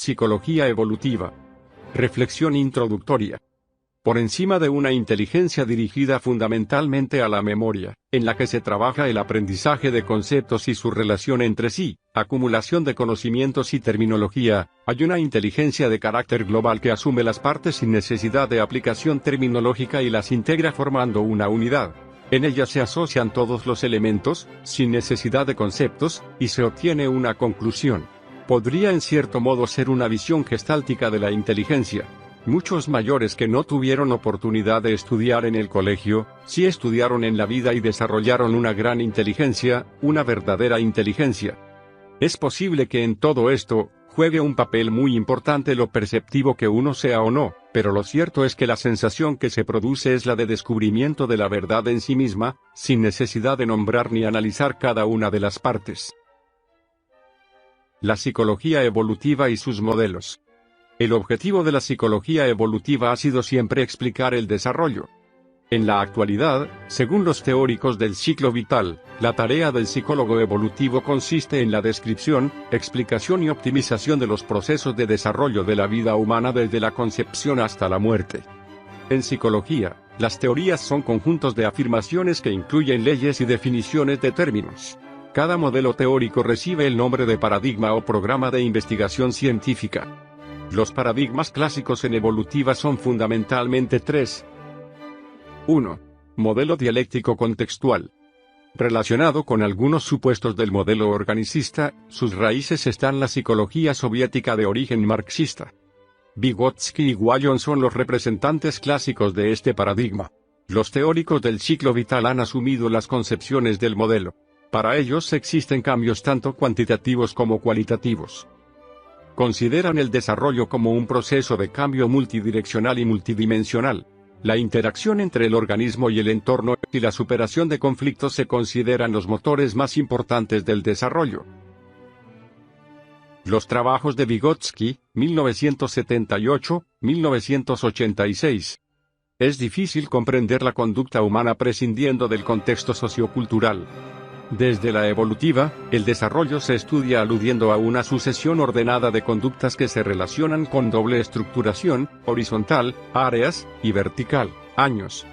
Psicología evolutiva. Reflexión introductoria. Por encima de una inteligencia dirigida fundamentalmente a la memoria, en la que se trabaja el aprendizaje de conceptos y su relación entre sí, acumulación de conocimientos y terminología, hay una inteligencia de carácter global que asume las partes sin necesidad de aplicación terminológica y las integra formando una unidad. En ella se asocian todos los elementos, sin necesidad de conceptos, y se obtiene una conclusión. Podría en cierto modo ser una visión gestáltica de la inteligencia. Muchos mayores que no tuvieron oportunidad de estudiar en el colegio, sí estudiaron en la vida y desarrollaron una gran inteligencia, una verdadera inteligencia. Es posible que en todo esto, juegue un papel muy importante lo perceptivo que uno sea o no, pero lo cierto es que la sensación que se produce es la de descubrimiento de la verdad en sí misma, sin necesidad de nombrar ni analizar cada una de las partes. La psicología evolutiva y sus modelos. El objetivo de la psicología evolutiva ha sido siempre explicar el desarrollo. En la actualidad, según los teóricos del ciclo vital, la tarea del psicólogo evolutivo consiste en la descripción, explicación y optimización de los procesos de desarrollo de la vida humana desde la concepción hasta la muerte. En psicología, las teorías son conjuntos de afirmaciones que incluyen leyes y definiciones de términos. Cada modelo teórico recibe el nombre de paradigma o programa de investigación científica. Los paradigmas clásicos en evolutiva son fundamentalmente tres. 1. Modelo dialéctico contextual. Relacionado con algunos supuestos del modelo organicista, sus raíces están la psicología soviética de origen marxista. Vygotsky y Wallon son los representantes clásicos de este paradigma. Los teóricos del ciclo vital han asumido las concepciones del modelo. Para ellos existen cambios tanto cuantitativos como cualitativos. Consideran el desarrollo como un proceso de cambio multidireccional y multidimensional. La interacción entre el organismo y el entorno y la superación de conflictos se consideran los motores más importantes del desarrollo. Los trabajos de Vygotsky, 1978-1986. Es difícil comprender la conducta humana prescindiendo del contexto sociocultural. Desde la evolutiva, el desarrollo se estudia aludiendo a una sucesión ordenada de conductas que se relacionan con doble estructuración, horizontal, áreas, y vertical, años.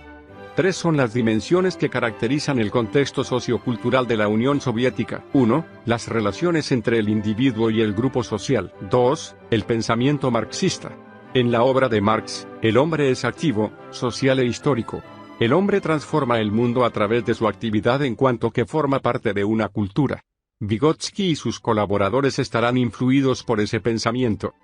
3 son las dimensiones que caracterizan el contexto sociocultural de la Unión Soviética. 1. Las relaciones entre el individuo y el grupo social. 2. El pensamiento marxista. En la obra de Marx, el hombre es activo, social e histórico. El hombre transforma el mundo a través de su actividad en cuanto que forma parte de una cultura. Vygotsky y sus colaboradores estarán influidos por ese pensamiento.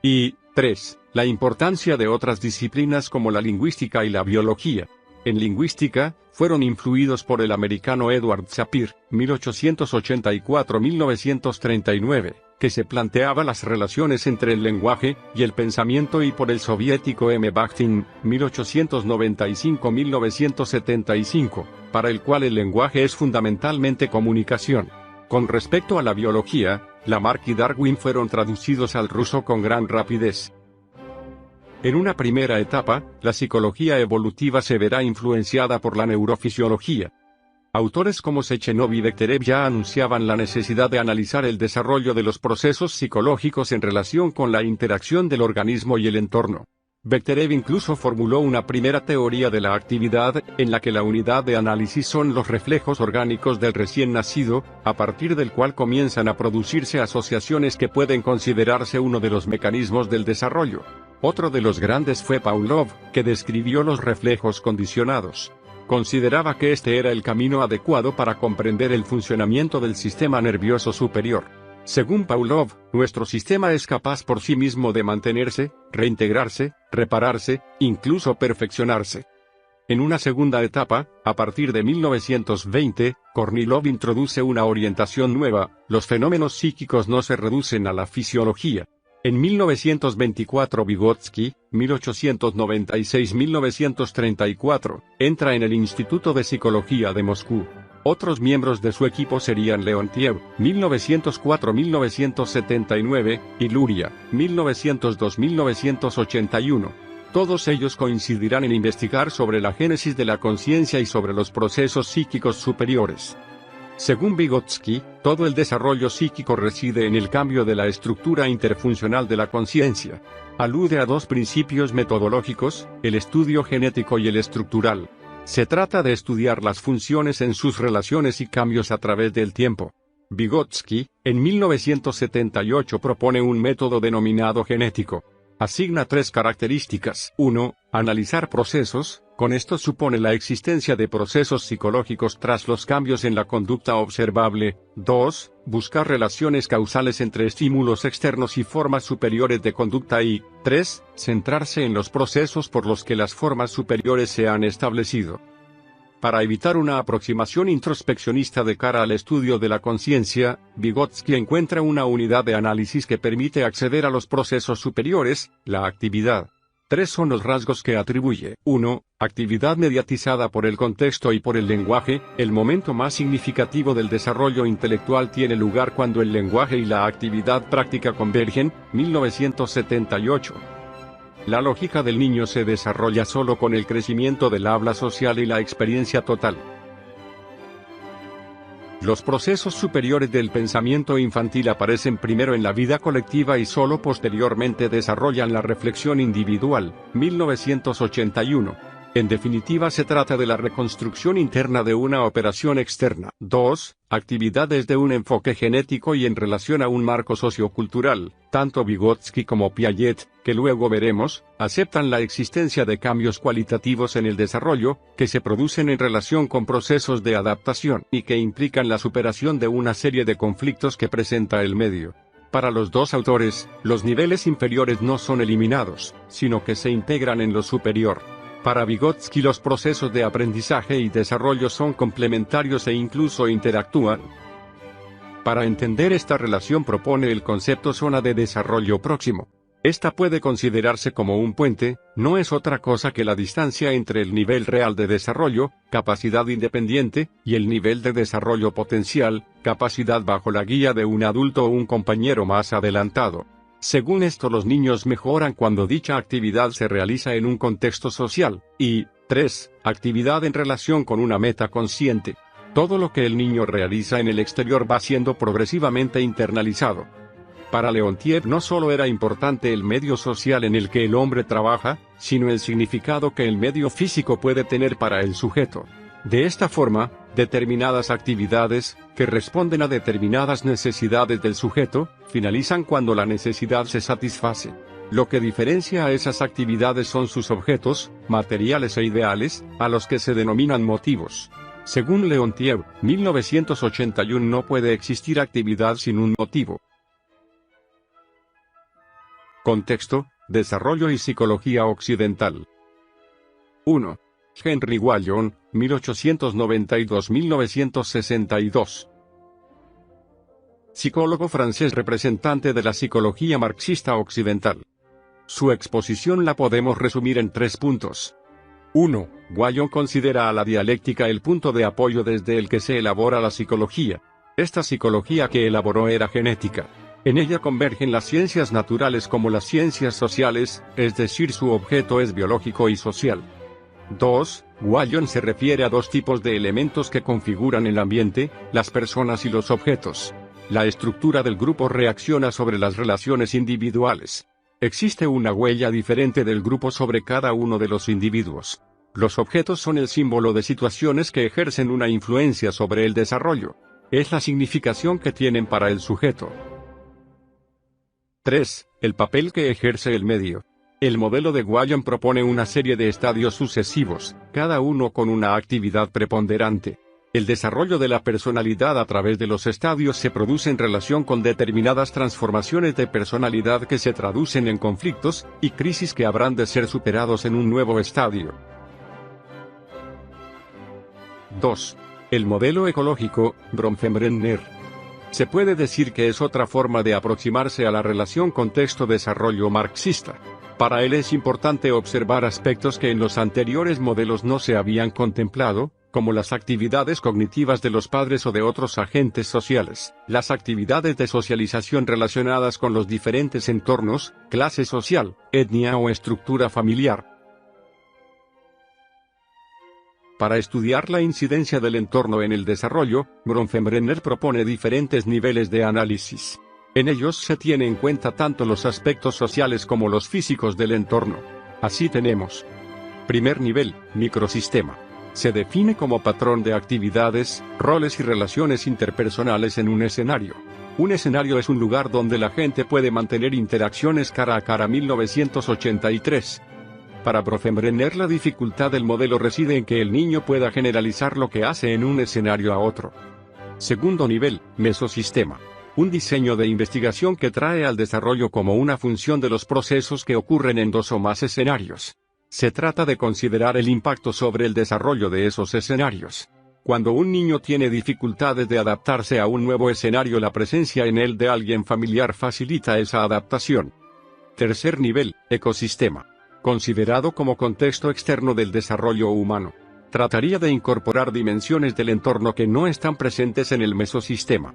Y 3. La importancia de otras disciplinas como la lingüística y la biología. En lingüística, fueron influidos por el americano Edward Sapir, 1884-1939, que se planteaba las relaciones entre el lenguaje y el pensamiento, y por el soviético M. Bakhtin, 1895-1975, para el cual el lenguaje es fundamentalmente comunicación. Con respecto a la biología, Lamarck y Darwin fueron traducidos al ruso con gran rapidez. En una primera etapa, la psicología evolutiva se verá influenciada por la neurofisiología. Autores como Sechenov y Bekhterev ya anunciaban la necesidad de analizar el desarrollo de los procesos psicológicos en relación con la interacción del organismo y el entorno. Bekhterev incluso formuló una primera teoría de la actividad, en la que la unidad de análisis son los reflejos orgánicos del recién nacido, a partir del cual comienzan a producirse asociaciones que pueden considerarse uno de los mecanismos del desarrollo. Otro de los grandes fue Pavlov, que describió los reflejos condicionados. Consideraba que este era el camino adecuado para comprender el funcionamiento del sistema nervioso superior. Según Pavlov, nuestro sistema es capaz por sí mismo de mantenerse, reintegrarse, repararse, incluso perfeccionarse. En una segunda etapa, a partir de 1920, Kornilov introduce una orientación nueva: los fenómenos psíquicos no se reducen a la fisiología. En 1924 Vygotsky, 1896-1934, entra en el Instituto de Psicología de Moscú. Otros miembros de su equipo serían Leontiev, 1904-1979, y Luria, 1902-1981. Todos ellos coincidirán en investigar sobre la génesis de la conciencia y sobre los procesos psíquicos superiores. Según Vygotsky, todo el desarrollo psíquico reside en el cambio de la estructura interfuncional de la conciencia. Alude a dos principios metodológicos, el estudio genético y el estructural. Se trata de estudiar las funciones en sus relaciones y cambios a través del tiempo. Vygotsky, en 1978 propone un método denominado genético. Asigna 3 características. 1. Analizar procesos. Con esto supone la existencia de procesos psicológicos tras los cambios en la conducta observable. 2. Buscar relaciones causales entre estímulos externos y formas superiores de conducta y 3. Centrarse en los procesos por los que las formas superiores se han establecido. Para evitar una aproximación introspeccionista de cara al estudio de la conciencia, Vygotsky encuentra una unidad de análisis que permite acceder a los procesos superiores, la actividad. 3 son los rasgos que atribuye. 1. Actividad mediatizada por el contexto y por el lenguaje. El momento más significativo del desarrollo intelectual tiene lugar cuando el lenguaje y la actividad práctica convergen. 1978. La lógica del niño se desarrolla solo con el crecimiento del habla social y la experiencia total. Los procesos superiores del pensamiento infantil aparecen primero en la vida colectiva y solo posteriormente desarrollan la reflexión individual. 1981. En definitiva, se trata de la reconstrucción interna de una operación externa. 2. Actividad desde un enfoque genético y en relación a un marco sociocultural. Tanto Vygotsky como Piaget, que luego veremos, aceptan la existencia de cambios cualitativos en el desarrollo, que se producen en relación con procesos de adaptación y que implican la superación de una serie de conflictos que presenta el medio. Para los dos autores, los niveles inferiores no son eliminados, sino que se integran en lo superior. Para Vygotsky los procesos de aprendizaje y desarrollo son complementarios e incluso interactúan. Para entender esta relación propone el concepto zona de desarrollo próximo. Esta puede considerarse como un puente, no es otra cosa que la distancia entre el nivel real de desarrollo, capacidad independiente, y el nivel de desarrollo potencial, capacidad bajo la guía de un adulto o un compañero más adelantado. Según esto, los niños mejoran cuando dicha actividad se realiza en un contexto social. Y 3. Actividad en relación con una meta consciente. Todo lo que el niño realiza en el exterior va siendo progresivamente internalizado. Para Leontiev no solo era importante el medio social en el que el hombre trabaja, sino el significado que el medio físico puede tener para el sujeto. De esta forma, determinadas actividades, que responden a determinadas necesidades del sujeto, finalizan cuando la necesidad se satisface. Lo que diferencia a esas actividades son sus objetos, materiales e ideales, a los que se denominan motivos. Según Leontiev, 1981, no puede existir actividad sin un motivo. Contexto, desarrollo y psicología occidental. 1. Henry Wallon, 1892-1962. Psicólogo francés representante de la psicología marxista occidental. Su exposición la podemos resumir en 3 puntos. 1. Wallon considera a la dialéctica el punto de apoyo desde el que se elabora la psicología. Esta psicología que elaboró era genética. En ella convergen las ciencias naturales como las ciencias sociales, es decir, su objeto es biológico y social. 2. Wallon se refiere a 2 tipos de elementos que configuran el ambiente, las personas y los objetos. La estructura del grupo reacciona sobre las relaciones individuales. Existe una huella diferente del grupo sobre cada uno de los individuos. Los objetos son el símbolo de situaciones que ejercen una influencia sobre el desarrollo. Es la significación que tienen para el sujeto. 3. El papel que ejerce el medio. El modelo de Wallon propone una serie de estadios sucesivos, cada uno con una actividad preponderante. El desarrollo de la personalidad a través de los estadios se produce en relación con determinadas transformaciones de personalidad que se traducen en conflictos y crisis que habrán de ser superados en un nuevo estadio. 2. El modelo ecológico, Bronfenbrenner. Se puede decir que es otra forma de aproximarse a la relación contexto-desarrollo marxista. Para él es importante observar aspectos que en los anteriores modelos no se habían contemplado, como las actividades cognitivas de los padres o de otros agentes sociales, las actividades de socialización relacionadas con los diferentes entornos, clase social, etnia o estructura familiar. Para estudiar la incidencia del entorno en el desarrollo, Bronfenbrenner propone diferentes niveles de análisis. En ellos se tiene en cuenta tanto los aspectos sociales como los físicos del entorno. Así tenemos. Primer nivel, microsistema. Se define como patrón de actividades, roles y relaciones interpersonales en un escenario. Un escenario es un lugar donde la gente puede mantener interacciones cara a cara. 1983. Para Bronfenbrenner, la dificultad del modelo reside en que el niño pueda generalizar lo que hace en un escenario a otro. Segundo nivel, mesosistema. Un diseño de investigación que trae al desarrollo como una función de los procesos que ocurren en dos o más escenarios. Se trata de considerar el impacto sobre el desarrollo de esos escenarios. Cuando un niño tiene dificultades de adaptarse a un nuevo escenario, la presencia en él de alguien familiar facilita esa adaptación. Tercer nivel, ecosistema. Considerado como contexto externo del desarrollo humano. Trataría de incorporar dimensiones del entorno que no están presentes en el mesosistema.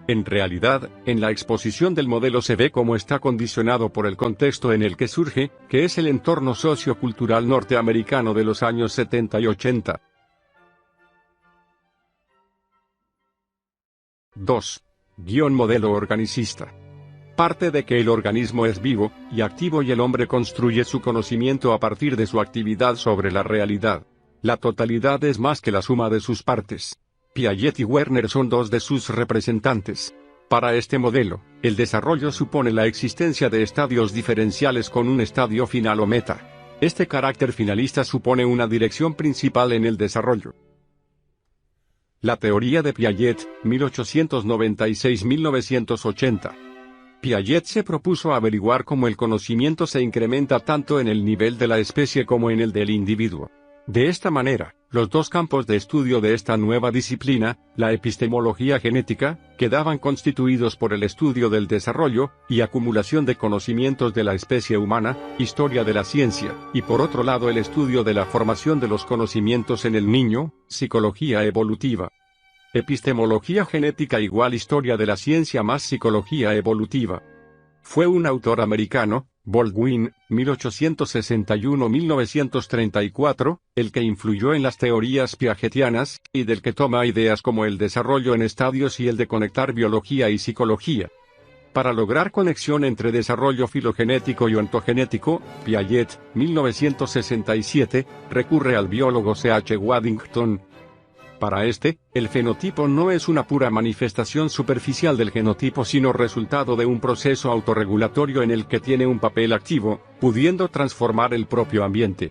En realidad, en la exposición del modelo se ve cómo está condicionado por el contexto en el que surge, que es el entorno sociocultural norteamericano de los años 70 y 80. 2. Modelo organicista. Parte de que el organismo es vivo y activo y el hombre construye su conocimiento a partir de su actividad sobre la realidad. La totalidad es más que la suma de sus partes. Piaget y Werner son dos de sus representantes. Para este modelo, el desarrollo supone la existencia de estadios diferenciales con un estadio final o meta. Este carácter finalista supone una dirección principal en el desarrollo. La teoría de Piaget, 1896-1980. Piaget se propuso averiguar cómo el conocimiento se incrementa tanto en el nivel de la especie como en el del individuo. De esta manera, los dos campos de estudio de esta nueva disciplina, la epistemología genética, quedaban constituidos por el estudio del desarrollo y acumulación de conocimientos de la especie humana, historia de la ciencia, y por otro lado el estudio de la formación de los conocimientos en el niño, psicología evolutiva. Epistemología genética igual historia de la ciencia más psicología evolutiva. Fue un autor americano, Baldwin, 1861-1934, el que influyó en las teorías piagetianas, y del que toma ideas como el desarrollo en estadios y el de conectar biología y psicología. Para lograr conexión entre desarrollo filogenético y ontogenético, Piaget, 1967, recurre al biólogo C.H. Waddington. Para este, el fenotipo no es una pura manifestación superficial del genotipo sino resultado de un proceso autorregulatorio en el que tiene un papel activo, pudiendo transformar el propio ambiente.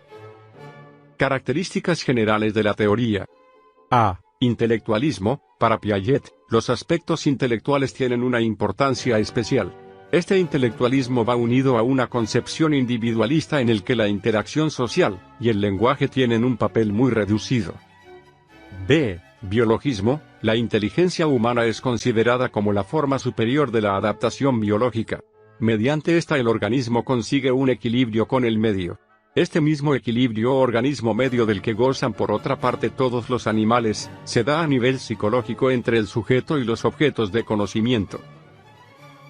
Características generales de la teoría. A. Intelectualismo. Para Piaget, los aspectos intelectuales tienen una importancia especial. Este intelectualismo va unido a una concepción individualista en el que la interacción social y el lenguaje tienen un papel muy reducido. B. Biologismo. La inteligencia humana es considerada como la forma superior de la adaptación biológica. Mediante esta el organismo consigue un equilibrio con el medio. Este mismo equilibrio o organismo medio del que gozan por otra parte todos los animales, se da a nivel psicológico entre el sujeto y los objetos de conocimiento.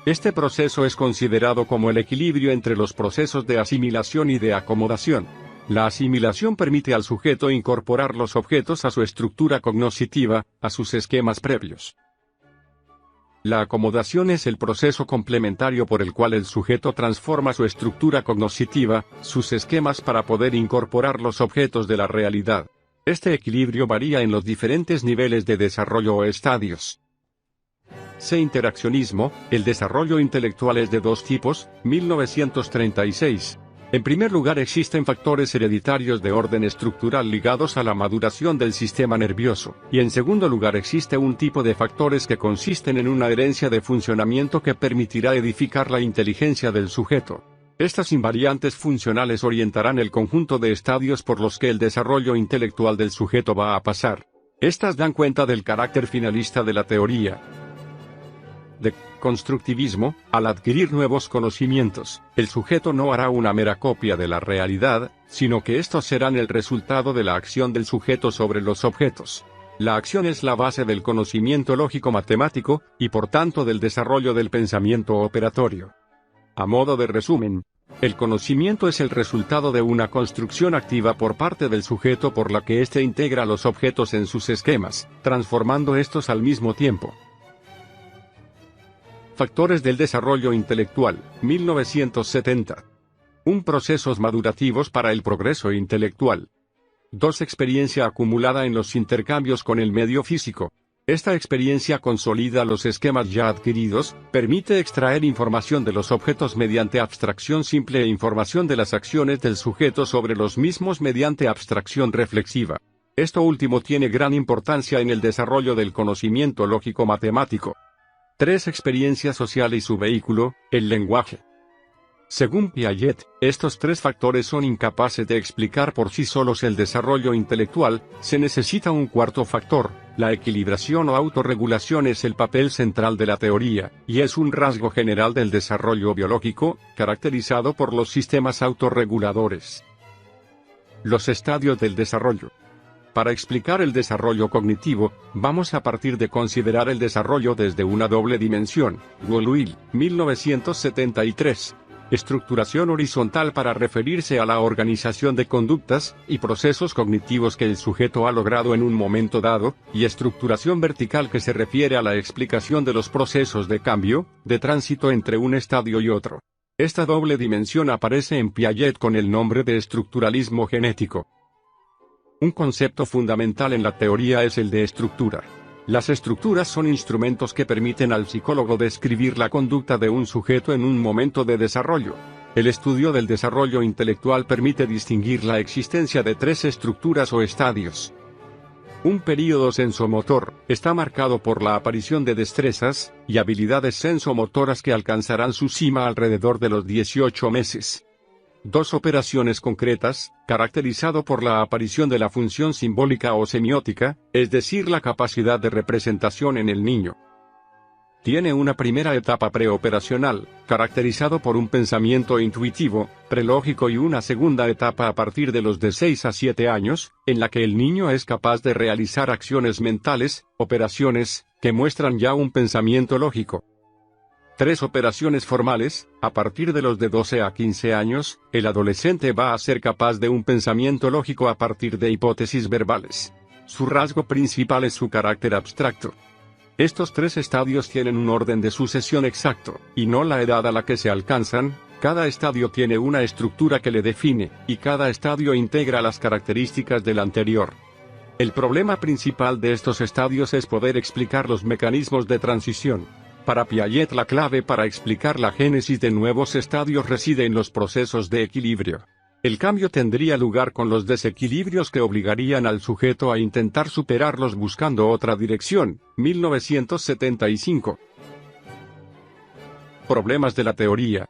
Este proceso es considerado como el equilibrio entre los procesos de asimilación y de acomodación. La asimilación permite al sujeto incorporar los objetos a su estructura cognoscitiva, a sus esquemas previos. La acomodación es el proceso complementario por el cual el sujeto transforma su estructura cognoscitiva, sus esquemas para poder incorporar los objetos de la realidad. Este equilibrio varía en los diferentes niveles de desarrollo o estadios. C. Interaccionismo. El desarrollo intelectual es de dos tipos, 1936. En primer lugar existen factores hereditarios de orden estructural ligados a la maduración del sistema nervioso, y en segundo lugar existe un tipo de factores que consisten en una herencia de funcionamiento que permitirá edificar la inteligencia del sujeto. Estas invariantes funcionales orientarán el conjunto de estadios por los que el desarrollo intelectual del sujeto va a pasar. Estas dan cuenta del carácter finalista de la teoría. De constructivismo. Al adquirir nuevos conocimientos, el sujeto no hará una mera copia de la realidad, sino que estos serán el resultado de la acción del sujeto sobre los objetos. La acción es la base del conocimiento lógico-matemático, y por tanto del desarrollo del pensamiento operatorio. A modo de resumen, El conocimiento es el resultado de una construcción activa por parte del sujeto por la que éste integra los objetos en sus esquemas, transformando estos al mismo tiempo. Factores del desarrollo intelectual, 1970. Procesos madurativos para el progreso intelectual. 2. Experiencia acumulada en los intercambios con el medio físico. Esta experiencia consolida los esquemas ya adquiridos, permite extraer información de los objetos mediante abstracción simple e información de las acciones del sujeto sobre los mismos mediante abstracción reflexiva. Esto último tiene gran importancia en el desarrollo del conocimiento lógico-matemático. 3. Experiencia social y su vehículo, el lenguaje. Según Piaget, estos tres factores son incapaces de explicar por sí solos el desarrollo intelectual, se necesita un cuarto factor. La equilibración o autorregulación es el papel central de la teoría, y es un rasgo general del desarrollo biológico, caracterizado por los sistemas autorreguladores. Los estadios del desarrollo. Para explicar el desarrollo cognitivo, vamos a partir de considerar el desarrollo desde una doble dimensión. Goldwyn, 1973. Estructuración horizontal para referirse a la organización de conductas y procesos cognitivos que el sujeto ha logrado en un momento dado, y estructuración vertical que se refiere a la explicación de los procesos de cambio, de tránsito entre un estadio y otro. Esta doble dimensión aparece en Piaget con el nombre de estructuralismo genético. Un concepto fundamental en la teoría es el de estructura. Las estructuras son instrumentos que permiten al psicólogo describir la conducta de un sujeto en un momento de desarrollo. El estudio del desarrollo intelectual permite distinguir la existencia de tres estructuras o estadios. Un período sensomotor está marcado por la aparición de destrezas y habilidades sensomotoras que alcanzarán su cima alrededor de los 18 meses. 2. Operaciones concretas, caracterizado por la aparición de la función simbólica o semiótica, es decir, la capacidad de representación en el niño. Tiene una primera etapa preoperacional, caracterizado por un pensamiento intuitivo, prelógico, y una segunda etapa a partir de los de 6 a 7 años, en la que el niño es capaz de realizar acciones mentales, operaciones, que muestran ya un pensamiento lógico. 3. Operaciones formales. A partir de los de 12 a 15 años, el adolescente va a ser capaz de un pensamiento lógico a partir de hipótesis verbales. Su rasgo principal es su carácter abstracto. Estos tres estadios tienen un orden de sucesión exacto, y no la edad a la que se alcanzan. Cada estadio tiene una estructura que le define, y cada estadio integra las características del anterior. El problema principal de estos estadios es poder explicar los mecanismos de transición. Para Piaget, la clave para explicar la génesis de nuevos estadios reside en los procesos de equilibrio. El cambio tendría lugar con los desequilibrios que obligarían al sujeto a intentar superarlos buscando otra dirección. 1975. Problemas de la teoría.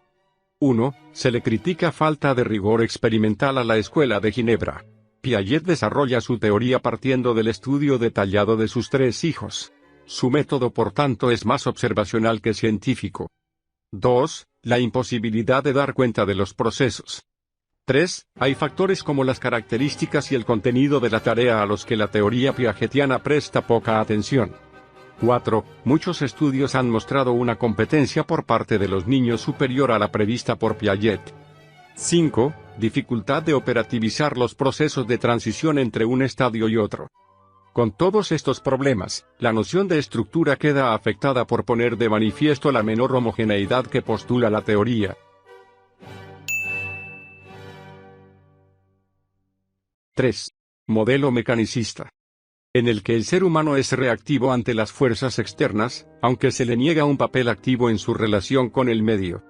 1. Se le critica falta de rigor experimental a la Escuela de Ginebra. Piaget desarrolla su teoría partiendo del estudio detallado de sus tres hijos. Su método, por tanto, es más observacional que científico. 2. La imposibilidad de dar cuenta de los procesos. 3. Hay factores como las características y el contenido de la tarea a los que la teoría piagetiana presta poca atención. 4. Muchos estudios han mostrado una competencia por parte de los niños superior a la prevista por Piaget. 5. Dificultad de operativizar los procesos de transición entre un estadio y otro. Con todos estos problemas, la noción de estructura queda afectada por poner de manifiesto la menor homogeneidad que postula la teoría. 3. Modelo mecanicista. En el que el ser humano es reactivo ante las fuerzas externas, aunque se le niega un papel activo en su relación con el medio.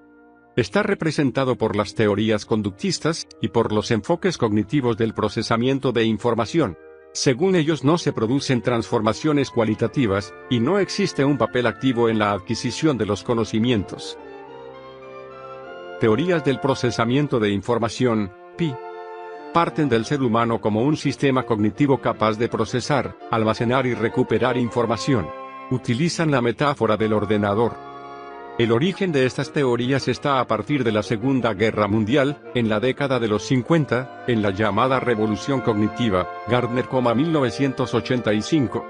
Está representado por las teorías conductistas, y por los enfoques cognitivos del procesamiento de información. Según ellos, no se producen transformaciones cualitativas, y no existe un papel activo en la adquisición de los conocimientos. Teorías del procesamiento de información, PI. Parten del ser humano como un sistema cognitivo capaz de procesar, almacenar y recuperar información. Utilizan la metáfora del ordenador. El origen de estas teorías está a partir de la Segunda Guerra Mundial, en la década de los 50, en la llamada Revolución Cognitiva, Gardner, 1985.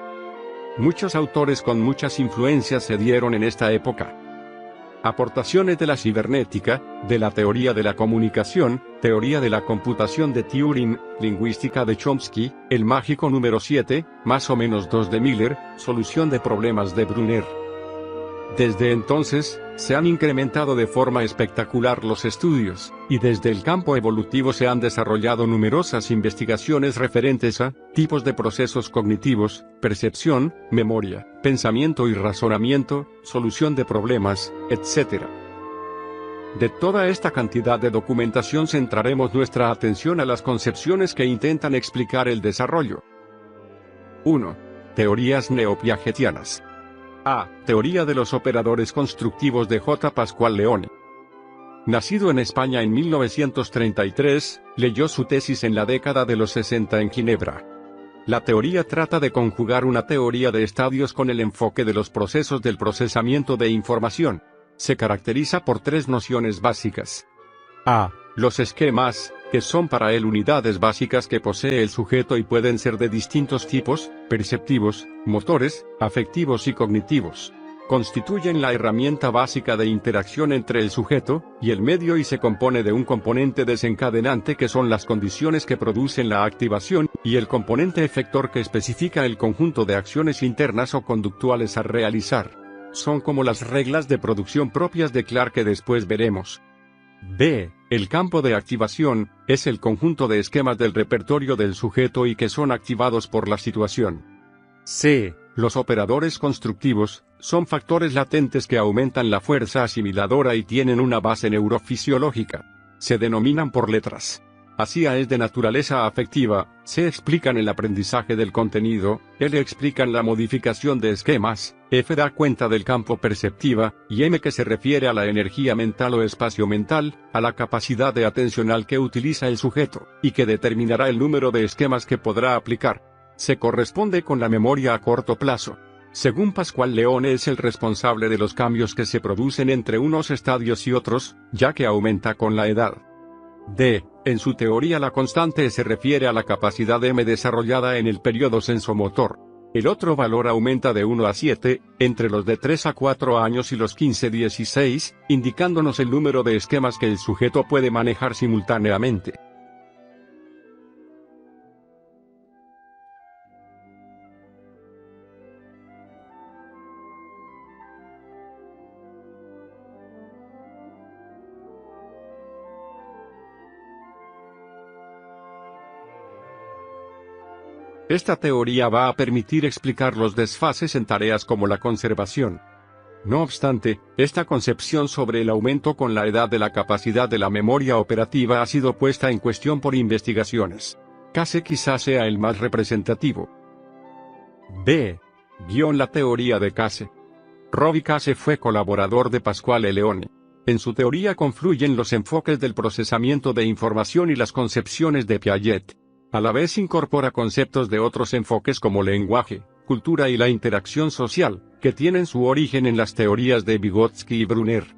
Muchos autores con muchas influencias se dieron en esta época. Aportaciones de la cibernética, de la teoría de la comunicación, teoría de la computación de Turing, lingüística de Chomsky, el mágico número 7, más o menos 2 de Miller, solución de problemas de Brunner. Desde entonces, se han incrementado de forma espectacular los estudios, y desde el campo evolutivo se han desarrollado numerosas investigaciones referentes a tipos de procesos cognitivos, percepción, memoria, pensamiento y razonamiento, solución de problemas, etc. De toda esta cantidad de documentación centraremos nuestra atención a las concepciones que intentan explicar el desarrollo. 1. Teorías neopiagetianas. A. Teoría de los operadores constructivos de J. Pascual Leone. Nacido en España en 1933, leyó su tesis en la década de los 60 en Ginebra. La teoría trata de conjugar una teoría de estadios con el enfoque de los procesos del procesamiento de información. Se caracteriza por 3 nociones básicas. A. Los esquemas, que son para él unidades básicas que posee el sujeto y pueden ser de distintos tipos, perceptivos, motores, afectivos y cognitivos. Constituyen la herramienta básica de interacción entre el sujeto y el medio y se compone de un componente desencadenante que son las condiciones que producen la activación, y el componente efector que especifica el conjunto de acciones internas o conductuales a realizar. Son como las reglas de producción propias de Clarke que después veremos. B. El campo de activación, es el conjunto de esquemas del repertorio del sujeto y que son activados por la situación. C. Los operadores constructivos, son factores latentes que aumentan la fuerza asimiladora y tienen una base neurofisiológica. Se denominan por letras. Así A es de naturaleza afectiva, C explican el aprendizaje del contenido, L explican la modificación de esquemas, F da cuenta del campo perceptiva, y M que se refiere a la energía mental o espacio mental, a la capacidad de atencional que utiliza el sujeto, y que determinará el número de esquemas que podrá aplicar. Se corresponde con la memoria a corto plazo. Según Pascual Leone es el responsable de los cambios que se producen entre unos estadios y otros, ya que aumenta con la edad. D. En su teoría la constante se refiere a la capacidad M desarrollada en el periodo sensomotor. El otro valor aumenta de 1 a 7, entre los de 3 a 4 años y los 15-16, indicándonos el número de esquemas que el sujeto puede manejar simultáneamente. Esta teoría va a permitir explicar los desfases en tareas como la conservación. No obstante, esta concepción sobre el aumento con la edad de la capacidad de la memoria operativa ha sido puesta en cuestión por investigaciones. Case quizás sea el más representativo. B. La teoría de Case. Robbie Case fue colaborador de Pascual Leone. En su teoría confluyen los enfoques del procesamiento de información y las concepciones de Piaget. A la vez incorpora conceptos de otros enfoques como lenguaje, cultura y la interacción social, que tienen su origen en las teorías de Vygotsky y Brunner.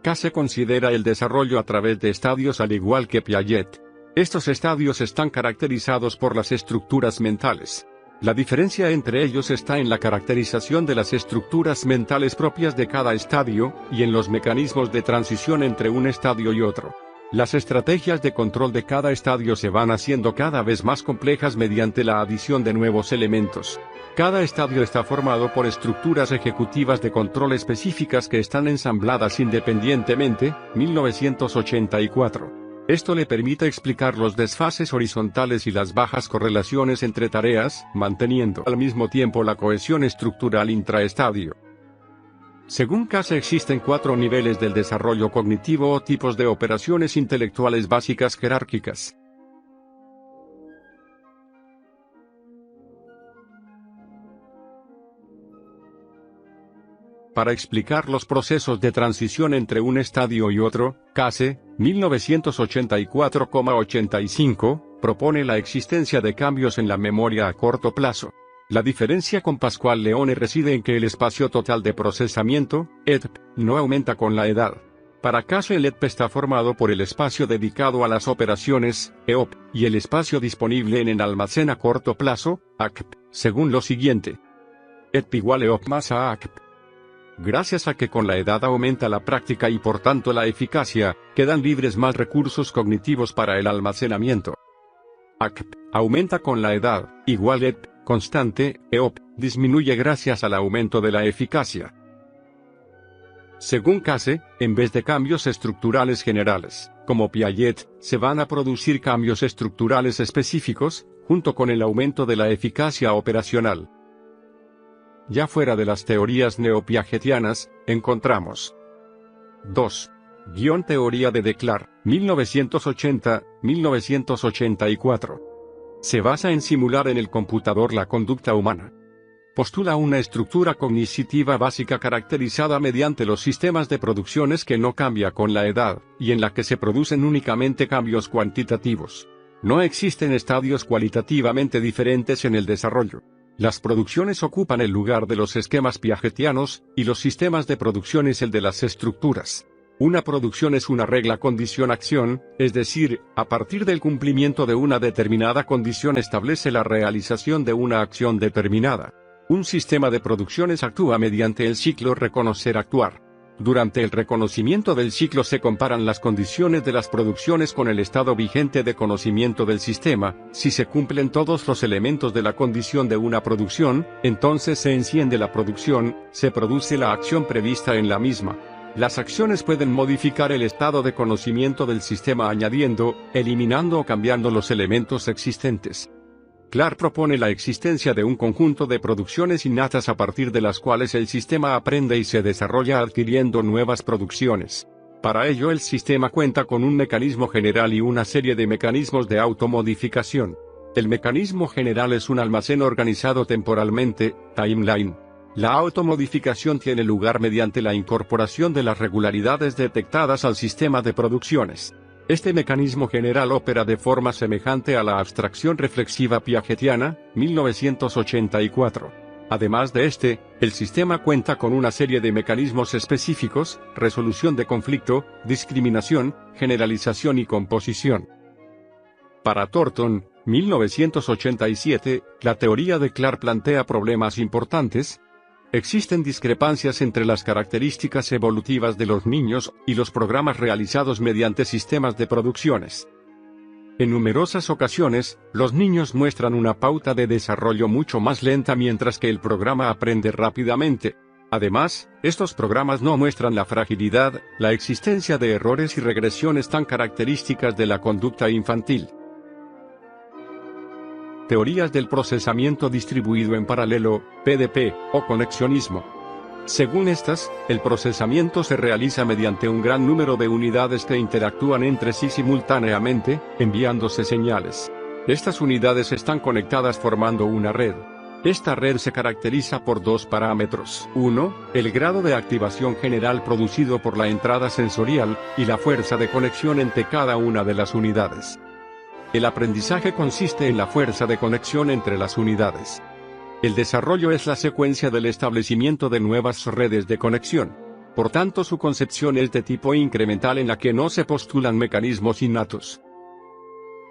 Case considera el desarrollo a través de estadios al igual que Piaget. Estos estadios están caracterizados por las estructuras mentales. La diferencia entre ellos está en la caracterización de las estructuras mentales propias de cada estadio, y en los mecanismos de transición entre un estadio y otro. Las estrategias de control de cada estadio se van haciendo cada vez más complejas mediante la adición de nuevos elementos. Cada estadio está formado por estructuras ejecutivas de control específicas que están ensambladas independientemente. 1984. Esto le permite explicar los desfases horizontales y las bajas correlaciones entre tareas, manteniendo al mismo tiempo la cohesión estructural intraestadio. Según Case existen 4 niveles del desarrollo cognitivo o tipos de operaciones intelectuales básicas jerárquicas. Para explicar los procesos de transición entre un estadio y otro, Case, 1984,85, propone la existencia de cambios en la memoria a corto plazo. La diferencia con Pascual Leone reside en que el espacio total de procesamiento, ETP, no aumenta con la edad. Para Case el ETP está formado por el espacio dedicado a las operaciones, EOP, y el espacio disponible en el almacén a corto plazo, ACP, según lo siguiente. ETP igual EOP más ACP. Gracias a que con la edad aumenta la práctica y por tanto la eficacia, quedan libres más recursos cognitivos para el almacenamiento. ACP aumenta con la edad, igual EP, constante, EOP, disminuye gracias al aumento de la eficacia. Según Case, en vez de cambios estructurales generales, como Piaget, se van a producir cambios estructurales específicos, junto con el aumento de la eficacia operacional. Ya fuera de las teorías neopiagetianas, encontramos 2. Teoría de Declar, 1980-1984. Se basa en simular en el computador la conducta humana. Postula una estructura cognitiva básica caracterizada mediante los sistemas de producciones que no cambia con la edad, y en la que se producen únicamente cambios cuantitativos. No existen estadios cualitativamente diferentes en el desarrollo. Las producciones ocupan el lugar de los esquemas piagetianos, y los sistemas de producción es el de las estructuras. Una producción es una regla condición-acción, es decir, a partir del cumplimiento de una determinada condición establece la realización de una acción determinada. Un sistema de producciones actúa mediante el ciclo reconocer-actuar. Durante el reconocimiento del ciclo se comparan las condiciones de las producciones con el estado vigente de conocimiento del sistema. Si se cumplen todos los elementos de la condición de una producción, entonces se enciende la producción, se produce la acción prevista en la misma. Las acciones pueden modificar el estado de conocimiento del sistema añadiendo, eliminando o cambiando los elementos existentes. Clark propone la existencia de un conjunto de producciones innatas a partir de las cuales el sistema aprende y se desarrolla adquiriendo nuevas producciones. Para ello el sistema cuenta con un mecanismo general y una serie de mecanismos de automodificación. El mecanismo general es un almacén organizado temporalmente, timeline. La automodificación tiene lugar mediante la incorporación de las regularidades detectadas al sistema de producciones. Este mecanismo general opera de forma semejante a la abstracción reflexiva piagetiana, 1984. Además de este, el sistema cuenta con una serie de mecanismos específicos: resolución de conflicto, discriminación, generalización y composición. Para Thornton, 1987, la teoría de Clark plantea problemas importantes. Existen discrepancias entre las características evolutivas de los niños y los programas realizados mediante sistemas de producciones. En numerosas ocasiones, los niños muestran una pauta de desarrollo mucho más lenta mientras que el programa aprende rápidamente. Además, estos programas no muestran la fragilidad, la existencia de errores y regresiones tan características de la conducta infantil. Teorías del procesamiento distribuido en paralelo, PDP, o conexionismo. Según estas, el procesamiento se realiza mediante un gran número de unidades que interactúan entre sí simultáneamente, enviándose señales. Estas unidades están conectadas formando una red. Esta red se caracteriza por dos parámetros. 1. El grado de activación general producido por la entrada sensorial, y la fuerza de conexión entre cada una de las unidades. El aprendizaje consiste en la fuerza de conexión entre las unidades. El desarrollo es la secuencia del establecimiento de nuevas redes de conexión. Por tanto, su concepción es de tipo incremental en la que no se postulan mecanismos innatos.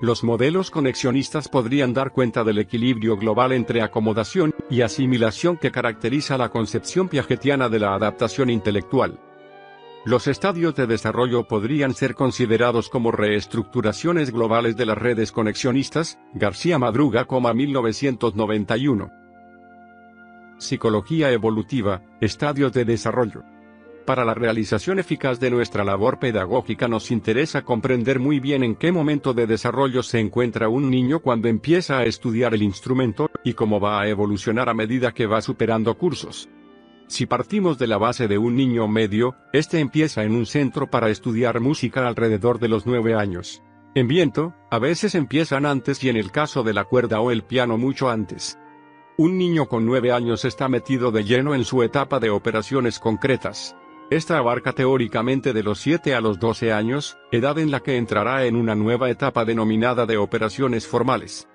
Los modelos conexionistas podrían dar cuenta del equilibrio global entre acomodación y asimilación que caracteriza la concepción piagetiana de la adaptación intelectual. Los estadios de desarrollo podrían ser considerados como reestructuraciones globales de las redes conexionistas, García Madruga, 1991. Psicología evolutiva, estadios de desarrollo. Para la realización eficaz de nuestra labor pedagógica nos interesa comprender muy bien en qué momento de desarrollo se encuentra un niño cuando empieza a estudiar el instrumento, y cómo va a evolucionar a medida que va superando cursos. Si partimos de la base de un niño medio, este empieza en un centro para estudiar música alrededor de los 9 años. En viento, a veces empiezan antes y en el caso de la cuerda o el piano mucho antes. Un niño con 9 años está metido de lleno en su etapa de operaciones concretas. Esta abarca teóricamente de los 7 a los 12 años, edad en la que entrará en una nueva etapa denominada de operaciones formales.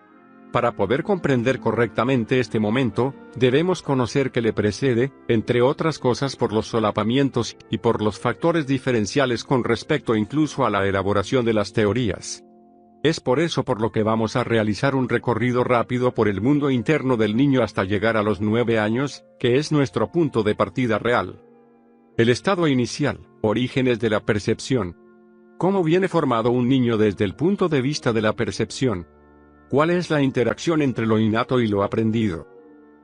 Para poder comprender correctamente este momento, debemos conocer que le precede, entre otras cosas por los solapamientos y por los factores diferenciales con respecto incluso a la elaboración de las teorías. Es por eso por lo que vamos a realizar un recorrido rápido por el mundo interno del niño hasta llegar a los 9 años, que es nuestro punto de partida real. El estado inicial, orígenes de la percepción. ¿Cómo viene formado un niño desde el punto de vista de la percepción? ¿Cuál es la interacción entre lo innato y lo aprendido?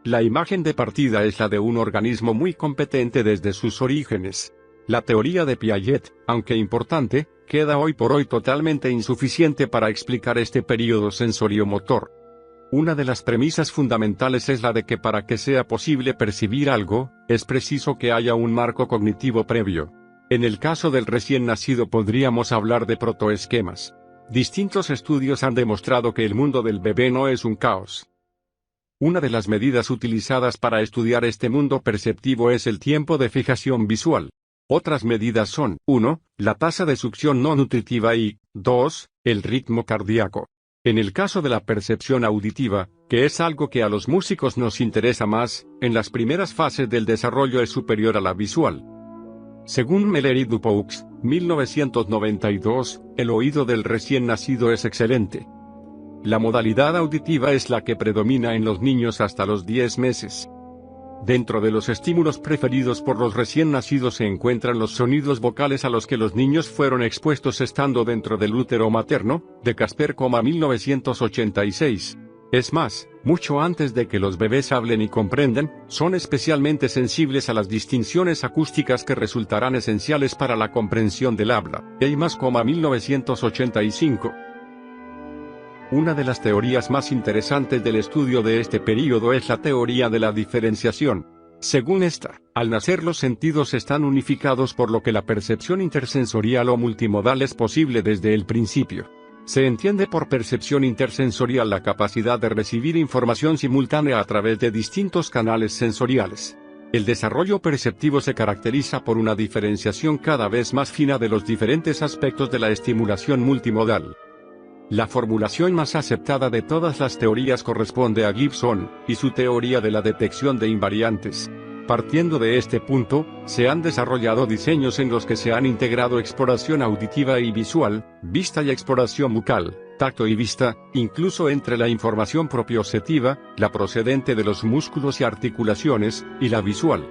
La imagen de partida es la de un organismo muy competente desde sus orígenes. La teoría de Piaget, aunque importante, queda hoy por hoy totalmente insuficiente para explicar este período sensoriomotor. Una de las premisas fundamentales es la de que para que sea posible percibir algo, es preciso que haya un marco cognitivo previo. En el caso del recién nacido podríamos hablar de protoesquemas. Distintos estudios han demostrado que el mundo del bebé no es un caos. Una de las medidas utilizadas para estudiar este mundo perceptivo es el tiempo de fijación visual. Otras medidas son, 1, la tasa de succión no nutritiva y, 2, el ritmo cardíaco. En el caso de la percepción auditiva, que es algo que a los músicos nos interesa más, en las primeras fases del desarrollo es superior a la visual. Según Meller y Dupoux, 1992, el oído del recién nacido es excelente. La modalidad auditiva es la que predomina en los niños hasta los 10 meses. Dentro de los estímulos preferidos por los recién nacidos se encuentran los sonidos vocales a los que los niños fueron expuestos estando dentro del útero materno, de Casper, 1986. Es más, mucho antes de que los bebés hablen y comprendan, son especialmente sensibles a las distinciones acústicas que resultarán esenciales para la comprensión del habla. Eimas, 1985. Una de las teorías más interesantes del estudio de este período es la teoría de la diferenciación. Según esta, al nacer los sentidos están unificados por lo que la percepción intersensorial o multimodal es posible desde el principio. Se entiende por percepción intersensorial la capacidad de recibir información simultánea a través de distintos canales sensoriales. El desarrollo perceptivo se caracteriza por una diferenciación cada vez más fina de los diferentes aspectos de la estimulación multimodal. La formulación más aceptada de todas las teorías corresponde a Gibson, y su teoría de la detección de invariantes. Partiendo de este punto, se han desarrollado diseños en los que se han integrado exploración auditiva y visual, vista y exploración bucal, tacto y vista, incluso entre la información propioceptiva, la procedente de los músculos y articulaciones, y la visual.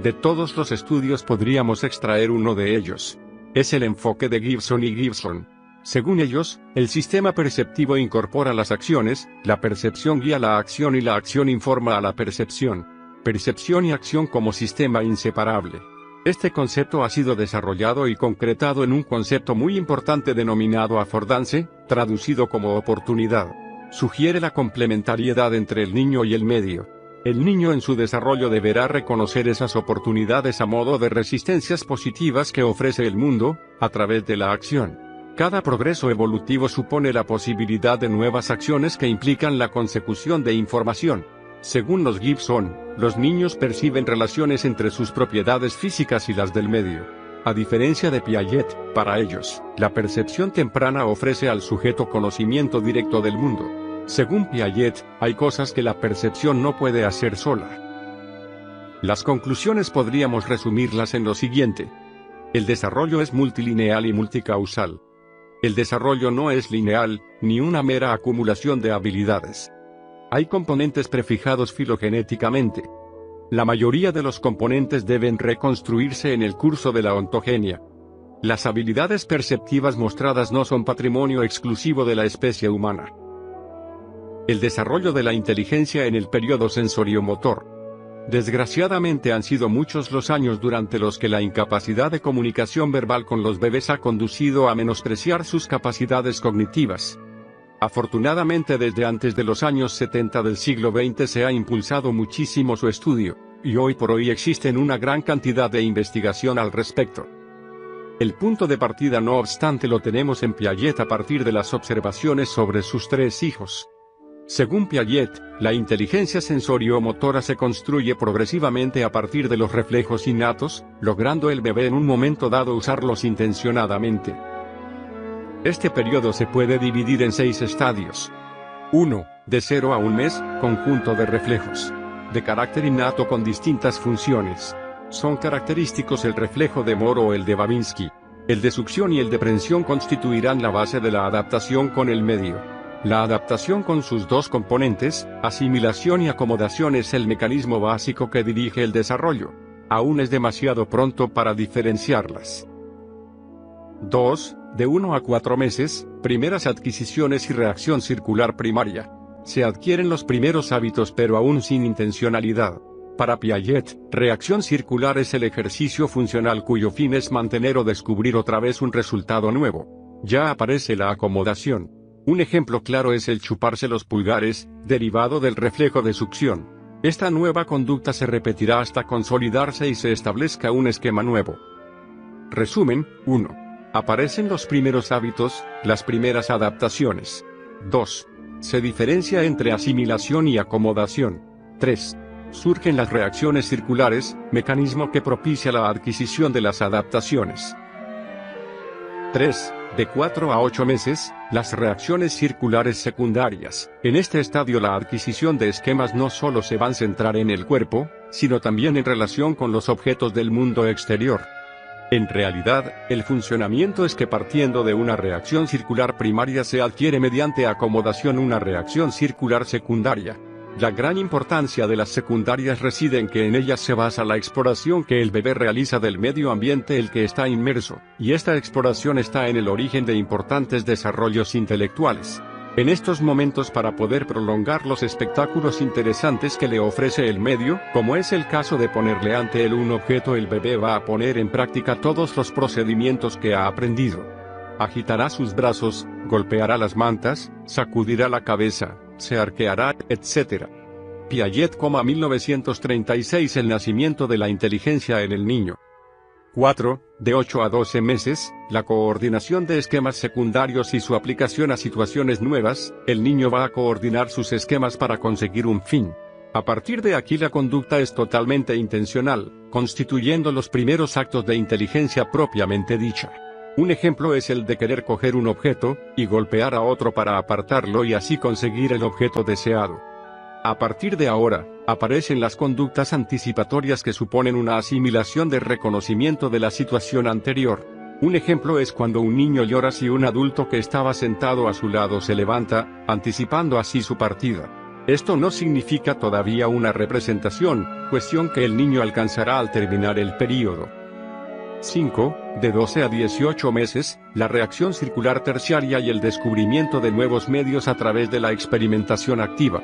De todos los estudios podríamos extraer uno de ellos. Es el enfoque de Gibson y Gibson. Según ellos, el sistema perceptivo incorpora las acciones, la percepción guía la acción y la acción informa a la percepción. Percepción y acción como sistema inseparable. Este concepto ha sido desarrollado y concretado en un concepto muy importante denominado affordance, traducido como oportunidad. Sugiere la complementariedad entre el niño y el medio. El niño en su desarrollo deberá reconocer esas oportunidades a modo de resistencias positivas que ofrece el mundo, a través de la acción. Cada progreso evolutivo supone la posibilidad de nuevas acciones que implican la consecución de información. Según los Gibson, los niños perciben relaciones entre sus propiedades físicas y las del medio. A diferencia de Piaget, para ellos, la percepción temprana ofrece al sujeto conocimiento directo del mundo. Según Piaget, hay cosas que la percepción no puede hacer sola. Las conclusiones podríamos resumirlas en lo siguiente. El desarrollo es multilineal y multicausal. El desarrollo no es lineal, ni una mera acumulación de habilidades. Hay componentes prefijados filogenéticamente. La mayoría de los componentes deben reconstruirse en el curso de la ontogenia. Las habilidades perceptivas mostradas no son patrimonio exclusivo de la especie humana. El desarrollo de la inteligencia en el periodo sensoriomotor. Desgraciadamente han sido muchos los años durante los que la incapacidad de comunicación verbal con los bebés ha conducido a menospreciar sus capacidades cognitivas. Afortunadamente desde antes de los años 70 del siglo XX se ha impulsado muchísimo su estudio, y hoy por hoy existen una gran cantidad de investigación al respecto. El punto de partida no obstante lo tenemos en Piaget a partir de las observaciones sobre sus 3 hijos. Según Piaget, la inteligencia sensoriomotora se construye progresivamente a partir de los reflejos innatos, logrando el bebé en un momento dado usarlos intencionadamente. Este periodo se puede dividir en 6 estadios. 1. De 0 a 1 mes, conjunto de reflejos. De carácter innato con distintas funciones. Son característicos el reflejo de Moore o el de Babinski. El de succión y el de prensión constituirán la base de la adaptación con el medio. La adaptación con sus 2 componentes, asimilación y acomodación, es el mecanismo básico que dirige el desarrollo. Aún es demasiado pronto para diferenciarlas. 2. De 1 a 4 meses, primeras adquisiciones y reacción circular primaria. Se adquieren los primeros hábitos pero aún sin intencionalidad. Para Piaget, reacción circular es el ejercicio funcional cuyo fin es mantener o descubrir otra vez un resultado nuevo. Ya aparece la acomodación. Un ejemplo claro es el chuparse los pulgares, derivado del reflejo de succión. Esta nueva conducta se repetirá hasta consolidarse y se establezca un esquema nuevo. Resumen: 1. Aparecen los primeros hábitos, las primeras adaptaciones. 2. Se diferencia entre asimilación y acomodación. 3. Surgen las reacciones circulares, mecanismo que propicia la adquisición de las adaptaciones. 3. De 4 a 8 meses, las reacciones circulares secundarias. En este estadio la adquisición de esquemas no solo se van a centrar en el cuerpo, sino también en relación con los objetos del mundo exterior. En realidad, el funcionamiento es que partiendo de una reacción circular primaria se adquiere mediante acomodación una reacción circular secundaria. La gran importancia de las secundarias reside en que en ellas se basa la exploración que el bebé realiza del medio ambiente en el que está inmerso, y esta exploración está en el origen de importantes desarrollos intelectuales. En estos momentos, para poder prolongar los espectáculos interesantes que le ofrece el medio, como es el caso de ponerle ante él un objeto, el bebé va a poner en práctica todos los procedimientos que ha aprendido. Agitará sus brazos, golpeará las mantas, sacudirá la cabeza, se arqueará, etc. Piaget, 1936. El nacimiento de la inteligencia en el niño. 4. De 8 a 12 meses, la coordinación de esquemas secundarios y su aplicación a situaciones nuevas. El niño va a coordinar sus esquemas para conseguir un fin. A partir de aquí la conducta es totalmente intencional, constituyendo los primeros actos de inteligencia propiamente dicha. Un ejemplo es el de querer coger un objeto, y golpear a otro para apartarlo y así conseguir el objeto deseado. A partir de ahora, aparecen las conductas anticipatorias que suponen una asimilación de reconocimiento de la situación anterior. Un ejemplo es cuando un niño llora si un adulto que estaba sentado a su lado se levanta, anticipando así su partida. Esto no significa todavía una representación, cuestión que el niño alcanzará al terminar el período. 5. De 12 a 18 meses, la reacción circular terciaria y el descubrimiento de nuevos medios a través de la experimentación activa.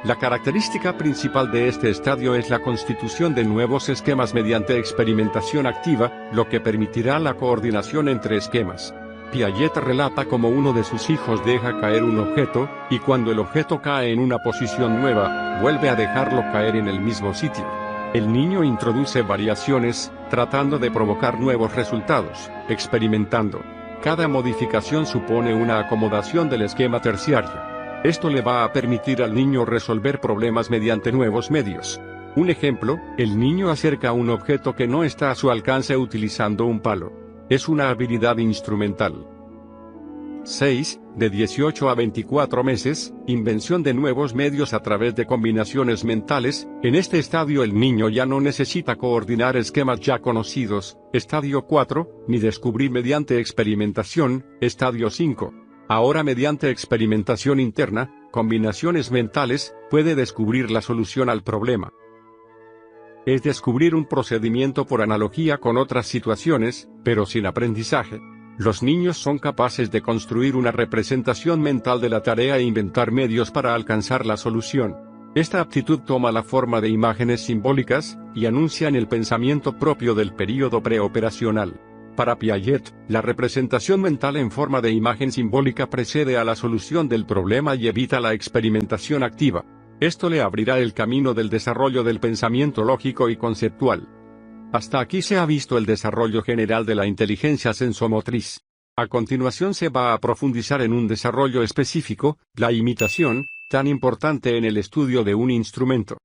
La característica principal de este estadio es la constitución de nuevos esquemas mediante experimentación activa, lo que permitirá la coordinación entre esquemas. Piaget relata cómo uno de sus hijos deja caer un objeto, y cuando el objeto cae en una posición nueva, vuelve a dejarlo caer en el mismo sitio. El niño introduce variaciones, tratando de provocar nuevos resultados, experimentando. Cada modificación supone una acomodación del esquema terciario. Esto le va a permitir al niño resolver problemas mediante nuevos medios. Un ejemplo, el niño acerca un objeto que no está a su alcance utilizando un palo. Es una habilidad instrumental. 6. De 18 a 24 meses, invención de nuevos medios a través de combinaciones mentales. En este estadio el niño ya no necesita coordinar esquemas ya conocidos, estadio 4, ni descubrir mediante experimentación, estadio 5. Ahora mediante experimentación interna, combinaciones mentales, puede descubrir la solución al problema. Es descubrir un procedimiento por analogía con otras situaciones, pero sin aprendizaje. Los niños son capaces de construir una representación mental de la tarea e inventar medios para alcanzar la solución. Esta aptitud toma la forma de imágenes simbólicas, y anuncia en el pensamiento propio del período preoperacional. Para Piaget, la representación mental en forma de imagen simbólica precede a la solución del problema y evita la experimentación activa. Esto le abrirá el camino del desarrollo del pensamiento lógico y conceptual. Hasta aquí se ha visto el desarrollo general de la inteligencia sensomotriz. A continuación se va a profundizar en un desarrollo específico, la imitación, tan importante en el estudio de un instrumento.